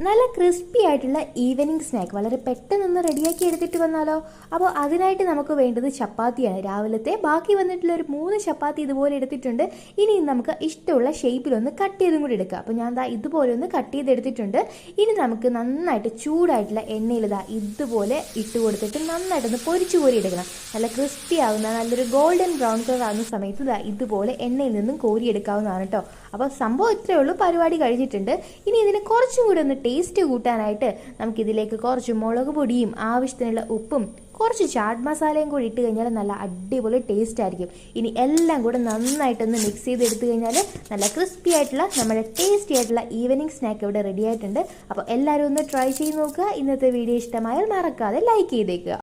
നല്ല ക്രിസ്പി ആയിട്ടുള്ള evening snack വളരെ പെട്ടെന്നൊന്ന് റെഡിയാക്കി എടുത്തിട്ട് വന്നാലോ. അപ്പോൾ അതിനായിട്ട് നമുക്ക് വേണ്ടത് ചപ്പാത്തിയാണ്. രാവിലത്തെ ബാക്കി വന്നിട്ടുള്ള ഒരു 3 ചപ്പാത്തി ഇതുപോലെ എടുത്തിട്ടുണ്ട്. ഇനി നമുക്ക് ഇഷ്ടമുള്ള ഷേപ്പിലൊന്ന് കട്ട് ചെയ്തും കൂടി എടുക്കുക. അപ്പോൾ ഞാൻ ഇതുപോലെ ഒന്ന് കട്ട് ചെയ്തെടുത്തിട്ടുണ്ട്. ഇനി നമുക്ക് നന്നായിട്ട് ചൂടായിട്ടുള്ള എണ്ണയിൽ ഇതുപോലെ ഇട്ട് കൊടുത്തിട്ട് നന്നായിട്ടൊന്ന് പൊരിച്ചു കോരി എടുക്കണം. നല്ല ക്രിസ്പി ആവുന്ന നല്ലൊരു ഗോൾഡൻ ബ്രൗൺ കളർ ആകുന്ന സമയത്ത് ഇതുപോലെ എണ്ണയിൽ നിന്നും കോരിയെടുക്കാവുന്നതാണ് കേട്ടോ. അപ്പോൾ സംഭവം ഇത്രയേ ഉള്ളൂ, പരിപാടി കഴിഞ്ഞിട്ടുണ്ട്. ഇനി ഇതിന് കുറച്ചും കൂടി ഒന്ന് ടേസ്റ്റ് കൂട്ടാനായിട്ട് നമുക്കിതിലേക്ക് കുറച്ച് മുളക് പൊടിയും ആവശ്യത്തിനുള്ള ഉപ്പും കുറച്ച് ചാട്ട് മസാലയും കൂടി ഇട്ട് കഴിഞ്ഞാൽ നല്ല അടിപൊളി ടേസ്റ്റ് ആയിരിക്കും. ഇനി എല്ലാം കൂടെ നന്നായിട്ടൊന്ന് മിക്സ് ചെയ്തെടുത്തു കഴിഞ്ഞാൽ നല്ല ക്രിസ്പി ആയിട്ടുള്ള നമ്മുടെ ടേസ്റ്റി ആയിട്ടുള്ള ഈവനിങ് സ്നാക്ക് ഇവിടെ റെഡി ആയിട്ടുണ്ട്. അപ്പോൾ എല്ലാവരും ഒന്ന് ട്രൈ ചെയ്ത് നോക്കുക. ഇന്നത്തെ വീഡിയോ ഇഷ്ടമായാൽ മറക്കാതെ ലൈക്ക് ചെയ്തേക്കുക.